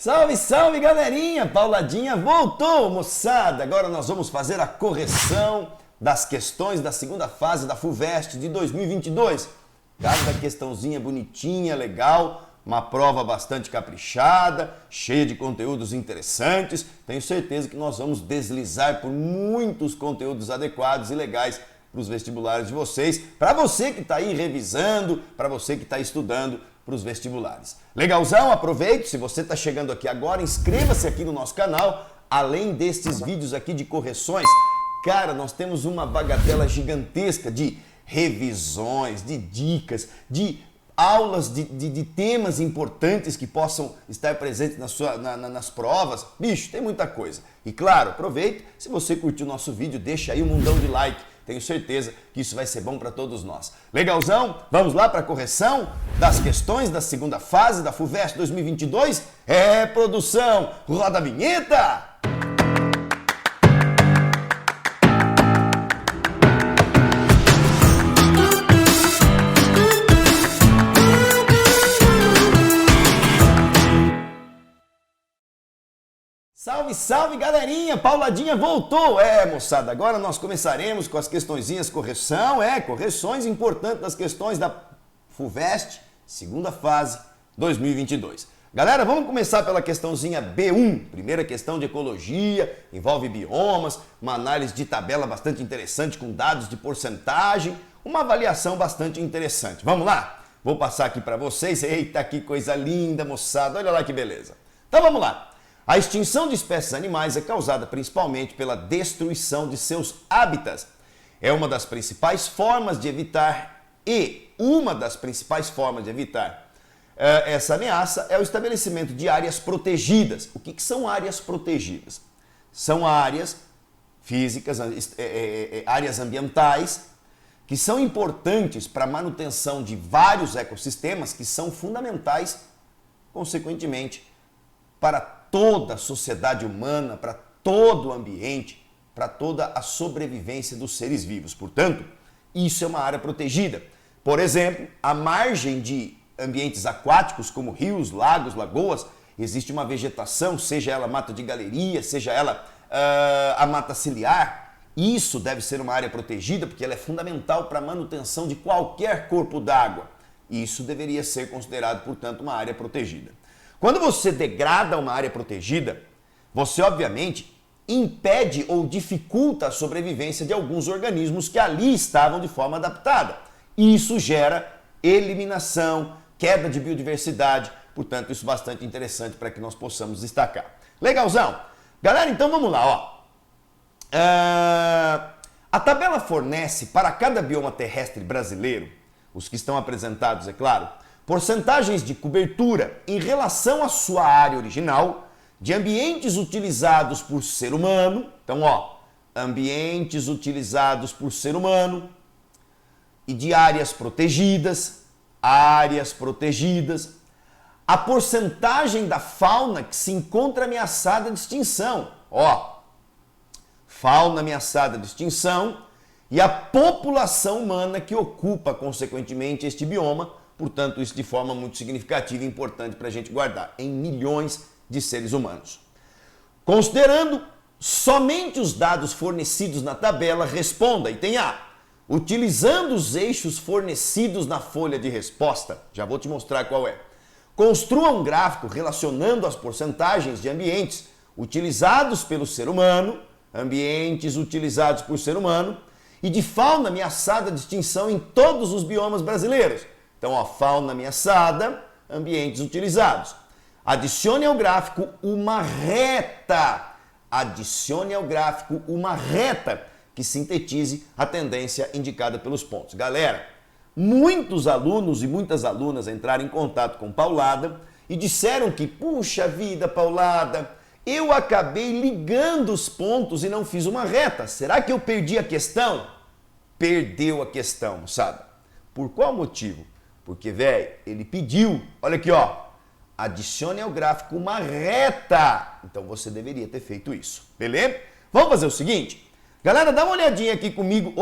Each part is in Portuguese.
Salve, salve, galerinha! Pauladinha voltou, moçada! Agora nós vamos fazer a correção das questões da segunda fase da FUVEST de 2022. Cada questãozinha bonitinha, legal, uma prova bastante caprichada, cheia de conteúdos interessantes. Tenho certeza que nós vamos deslizar por muitos conteúdos adequados e legais para os vestibulares de vocês, para você que está aí revisando, para você que está estudando para os vestibulares. Legalzão? Aproveite, se você está chegando aqui agora, inscreva-se aqui no nosso canal. Além destes vídeos aqui de correções, cara, nós temos uma bagatela gigantesca de revisões, de dicas, de aulas de temas importantes que possam estar presentes nas provas. Bicho, tem muita coisa. E claro, aproveite, se você curtiu o nosso vídeo, deixa aí um mundão de like. Tenho certeza que isso vai ser bom para todos nós. Legalzão? Vamos lá para a correção das questões da segunda fase da FUVEST 2022? É, produção! Roda a vinheta! Salve, salve, galerinha! Pauladinha voltou! É, moçada, agora nós começaremos com as questõezinhas correções importantes das questões da FUVEST, segunda fase, 2022. Galera, vamos começar pela questãozinha B1, primeira questão de ecologia, envolve biomas, uma análise de tabela bastante interessante com dados de porcentagem, uma avaliação bastante interessante. Vamos lá? Vou passar aqui para vocês. Eita, que coisa linda, moçada! Olha lá que beleza! Então vamos lá! A extinção de espécies animais é causada principalmente pela destruição de seus hábitats. É uma das principais formas de evitar essa ameaça é o estabelecimento de áreas protegidas. O que são áreas protegidas? São áreas físicas, áreas ambientais, que são importantes para a manutenção de vários ecossistemas que são fundamentais, consequentemente, para toda a sociedade humana, para todo o ambiente, para toda a sobrevivência dos seres vivos. Portanto, isso é uma área protegida. Por exemplo, à margem de ambientes aquáticos como rios, lagos, lagoas, existe uma vegetação, seja ela mata de galeria, seja ela a mata ciliar. Isso deve ser uma área protegida porque ela é fundamental para a manutenção de qualquer corpo d'água. Isso deveria ser considerado, portanto, uma área protegida. Quando você degrada uma área protegida, você obviamente impede ou dificulta a sobrevivência de alguns organismos que ali estavam de forma adaptada. Isso gera eliminação, queda de biodiversidade, portanto isso é bastante interessante para que nós possamos destacar. Legalzão? Galera, então vamos lá, ó. A tabela fornece para cada bioma terrestre brasileiro, os que estão apresentados, é claro, porcentagens de cobertura em relação à sua área original, de ambientes utilizados por ser humano. Então, ó, ambientes utilizados por ser humano e de áreas protegidas, a porcentagem da fauna que se encontra ameaçada de extinção, ó, fauna ameaçada de extinção e a população humana que ocupa, consequentemente, este bioma. Portanto, isso de forma muito significativa e importante para a gente guardar, em milhões de seres humanos. Considerando somente os dados fornecidos na tabela, responda, item A, utilizando os eixos fornecidos na folha de resposta. Já vou te mostrar qual é. Construa um gráfico relacionando as porcentagens de ambientes utilizados pelo ser humano, ambientes utilizados por ser humano, e de fauna ameaçada de extinção em todos os biomas brasileiros. Então, ó, fauna ameaçada, ambientes utilizados. Adicione ao gráfico uma reta. Adicione ao gráfico uma reta que sintetize a tendência indicada pelos pontos. Galera, muitos alunos e muitas alunas entraram em contato com Paulada e disseram que, puxa vida, Paulada, eu acabei ligando os pontos e não fiz uma reta. Será que eu perdi a questão? Perdeu a questão, sabe? Por qual motivo? Porque, velho, ele pediu, olha aqui, ó, adicione ao gráfico uma reta. Então você deveria ter feito isso, beleza? Vamos fazer o seguinte, galera, dá uma olhadinha aqui comigo,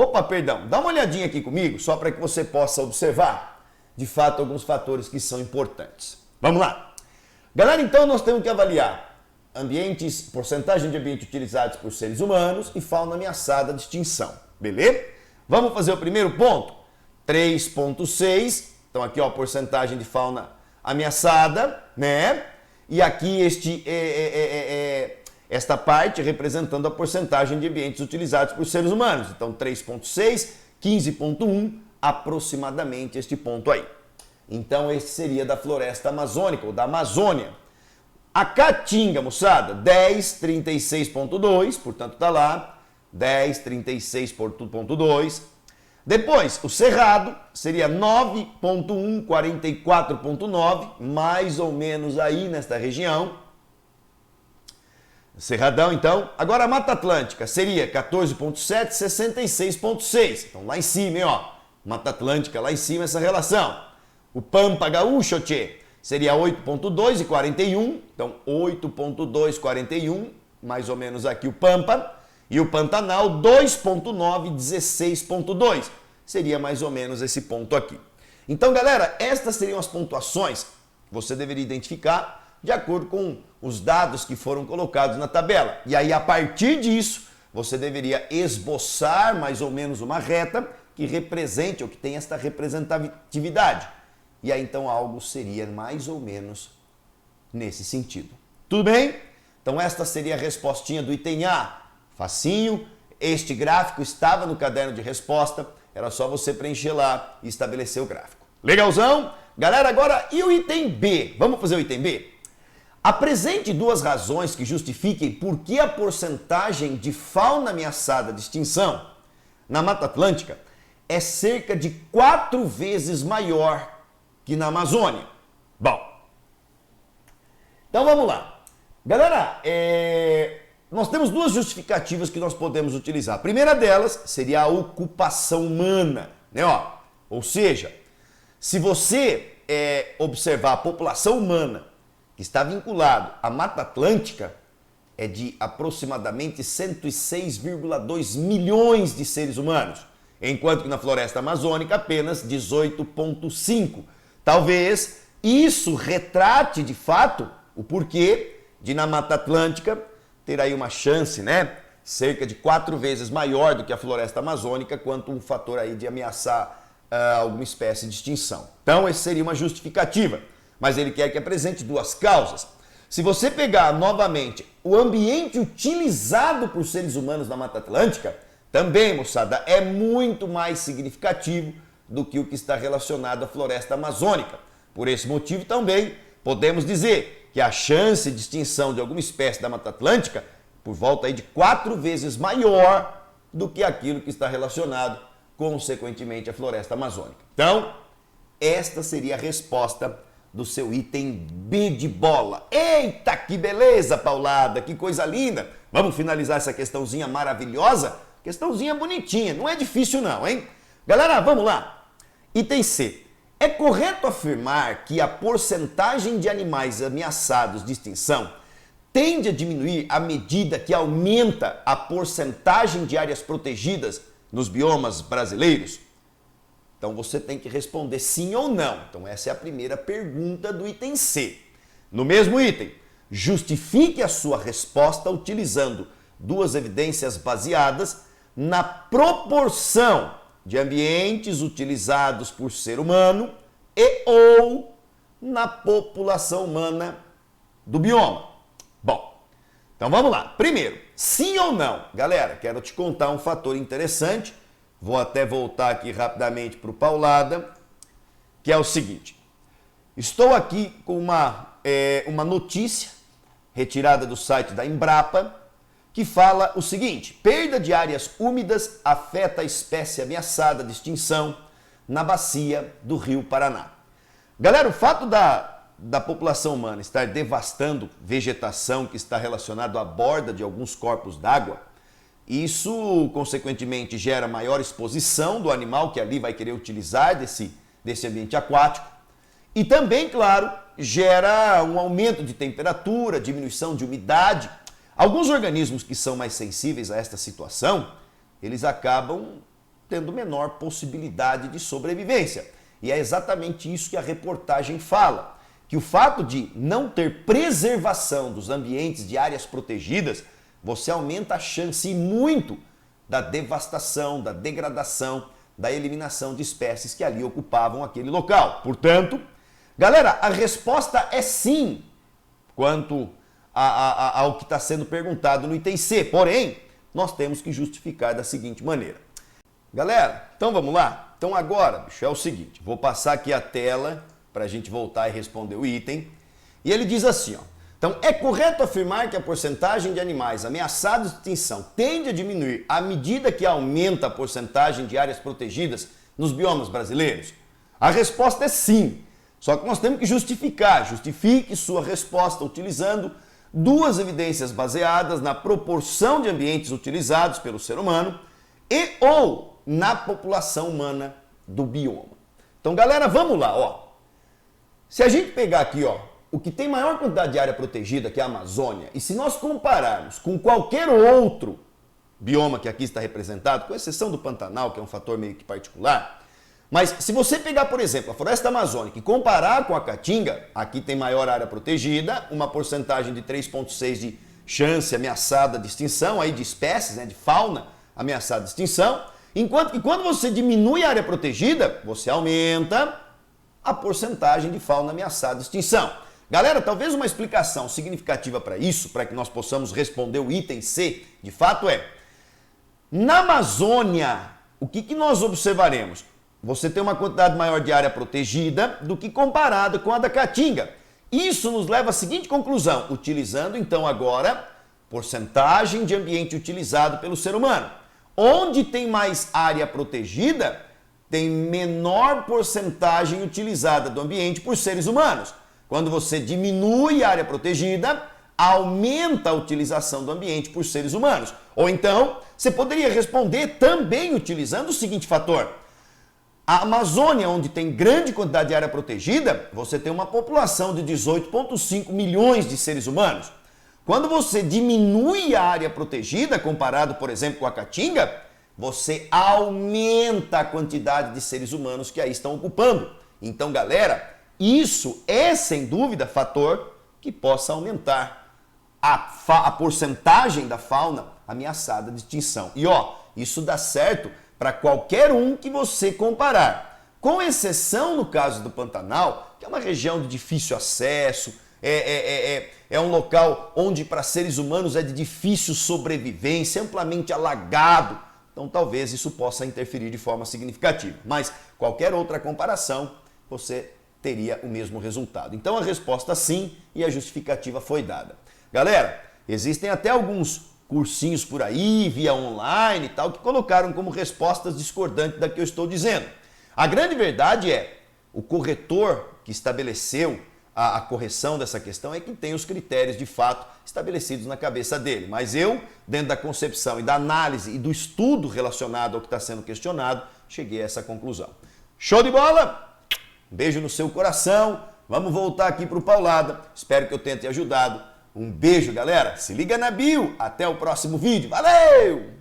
dá uma olhadinha aqui comigo, só para que você possa observar, de fato, alguns fatores que são importantes. Vamos lá. Galera, então nós temos que avaliar ambientes, porcentagem de ambientes utilizados por seres humanos e fauna ameaçada de extinção, beleza? Vamos fazer o primeiro ponto? 3,6, então aqui ó, porcentagem de fauna ameaçada, né? E aqui esta parte representando a porcentagem de ambientes utilizados por seres humanos. Então 3,6, 15,1, aproximadamente este ponto aí. Então esse seria da floresta amazônica ou da Amazônia. A Caatinga, moçada, 10,36,2, portanto tá lá, 10,36,2. Depois, o Cerrado seria 9,1, 44,9, mais ou menos aí nesta região. Cerradão, então. Agora a Mata Atlântica seria 14,7, 66,6. Então lá em cima, hein, ó. Mata Atlântica lá em cima essa relação. O Pampa Gaúcho, tchê, seria 8,2 e 41. Então 8,2, 41, mais ou menos aqui o Pampa. E o Pantanal 2,9, 16,2. Seria mais ou menos esse ponto aqui. Então, galera, estas seriam as pontuações que você deveria identificar de acordo com os dados que foram colocados na tabela. E aí, a partir disso, você deveria esboçar mais ou menos uma reta que represente ou que tenha esta representatividade. E aí, então, algo seria mais ou menos nesse sentido. Tudo bem? Então, esta seria a respostinha do item A. Facinho, este gráfico estava no caderno de resposta, era só você preencher lá e estabelecer o gráfico. Legalzão? Galera, agora e o item B? Vamos fazer o item B? Apresente duas razões que justifiquem por que a porcentagem de fauna ameaçada de extinção na Mata Atlântica é cerca de 4 vezes maior que na Amazônia. Bom, então vamos lá. Galera, nós temos duas justificativas que nós podemos utilizar. A primeira delas seria a ocupação humana, né? Ou seja, se você observar a população humana que está vinculado à Mata Atlântica, é de aproximadamente 106,2 milhões de seres humanos, enquanto que na floresta amazônica apenas 18,5. Talvez isso retrate de fato o porquê de na Mata Atlântica ter aí uma chance, né, cerca de 4 vezes maior do que a floresta amazônica, quanto um fator aí de ameaçar alguma espécie de extinção. Então, essa seria uma justificativa, mas ele quer que apresente duas causas. Se você pegar novamente o ambiente utilizado por seres humanos na Mata Atlântica, também, moçada, é muito mais significativo do que o que está relacionado à floresta amazônica. Por esse motivo também podemos dizer que a chance de extinção de alguma espécie da Mata Atlântica por volta aí de 4 vezes maior do que aquilo que está relacionado, consequentemente, à floresta amazônica. Então, esta seria a resposta do seu item B de bola. Eita, que beleza, Paulada, que coisa linda! Vamos finalizar essa questãozinha maravilhosa? Questãozinha bonitinha, não é difícil não, hein? Galera, vamos lá. Item C. É correto afirmar que a porcentagem de animais ameaçados de extinção tende a diminuir à medida que aumenta a porcentagem de áreas protegidas nos biomas brasileiros? Então você tem que responder sim ou não. Então essa é a primeira pergunta do item C. No mesmo item, justifique a sua resposta utilizando duas evidências baseadas na proporção de ambientes utilizados por ser humano e ou na população humana do bioma. Bom, então vamos lá. Primeiro, sim ou não? Galera, quero te contar um fator interessante. Vou até voltar aqui rapidamente para o Paulada, que é o seguinte. Estou aqui com uma notícia retirada do site da Embrapa, que fala o seguinte: perda de áreas úmidas afeta a espécie ameaçada de extinção na bacia do Rio Paraná. Galera, o fato da população humana estar devastando vegetação que está relacionado à borda de alguns corpos d'água, isso, consequentemente, gera maior exposição do animal que ali vai querer utilizar desse ambiente aquático. E também, claro, gera um aumento de temperatura, diminuição de umidade. Alguns organismos que são mais sensíveis a esta situação, eles acabam tendo menor possibilidade de sobrevivência. E é exatamente isso que a reportagem fala. que o fato de não ter preservação dos ambientes de áreas protegidas, você aumenta a chance muito da devastação, da degradação, da eliminação de espécies que ali ocupavam aquele local. Portanto, galera, a resposta é sim quanto ao que está sendo perguntado no item C. Porém, nós temos que justificar da seguinte maneira. Galera, então vamos lá? Então agora, bicho, é o seguinte, vou passar aqui a tela para a gente voltar e responder o item. E ele diz assim, ó. Então, é correto afirmar que a porcentagem de animais ameaçados de extinção tende a diminuir à medida que aumenta a porcentagem de áreas protegidas nos biomas brasileiros? A resposta é sim. Só que nós temos que justificar. Justifique sua resposta utilizando duas evidências baseadas na proporção de ambientes utilizados pelo ser humano e ou na população humana do bioma. Então, galera, vamos lá, ó. Se a gente pegar aqui, ó, o que tem maior quantidade de área protegida, que é a Amazônia, e se nós compararmos com qualquer outro bioma que aqui está representado, com exceção do Pantanal, que é um fator meio que particular, mas se você pegar, por exemplo, a floresta amazônica e comparar com a Caatinga, aqui tem maior área protegida, uma porcentagem de 3,6% de chance ameaçada de extinção, aí de espécies, né, de fauna ameaçada de extinção, enquanto que quando você diminui a área protegida, você aumenta a porcentagem de fauna ameaçada de extinção. Galera, talvez uma explicação significativa para isso, para que nós possamos responder o item C, de fato é, na Amazônia, o que nós observaremos? Você tem uma quantidade maior de área protegida do que comparado com a da Caatinga. Isso nos leva à seguinte conclusão, utilizando então agora porcentagem de ambiente utilizado pelo ser humano. Onde tem mais área protegida, tem menor porcentagem utilizada do ambiente por seres humanos. Quando você diminui a área protegida, aumenta a utilização do ambiente por seres humanos. Ou então, você poderia responder também utilizando o seguinte fator. A Amazônia, onde tem grande quantidade de área protegida, você tem uma população de 18,5 milhões de seres humanos. Quando você diminui a área protegida, comparado, por exemplo, com a Caatinga, você aumenta a quantidade de seres humanos que aí estão ocupando. Então, galera, isso é, sem dúvida, fator que possa aumentar a porcentagem da fauna ameaçada de extinção. E, ó, isso dá certo para qualquer um que você comparar. Com exceção, no caso do Pantanal, que é uma região de difícil acesso, é um local onde para seres humanos é de difícil sobrevivência, amplamente alagado. Então, talvez isso possa interferir de forma significativa. Mas qualquer outra comparação, você teria o mesmo resultado. Então, a resposta sim e a justificativa foi dada. Galera, existem até alguns cursinhos por aí, via online e tal, que colocaram como respostas discordantes da que eu estou dizendo. A grande verdade é, o corretor que estabeleceu a correção dessa questão é quem tem os critérios de fato estabelecidos na cabeça dele. Mas eu, dentro da concepção e da análise e do estudo relacionado ao que está sendo questionado, cheguei a essa conclusão. Show de bola? Um beijo no seu coração. Vamos voltar aqui para o Paulada. Espero que eu tenha te ajudado. Um beijo, galera. Se liga na bio. Até o próximo vídeo. Valeu!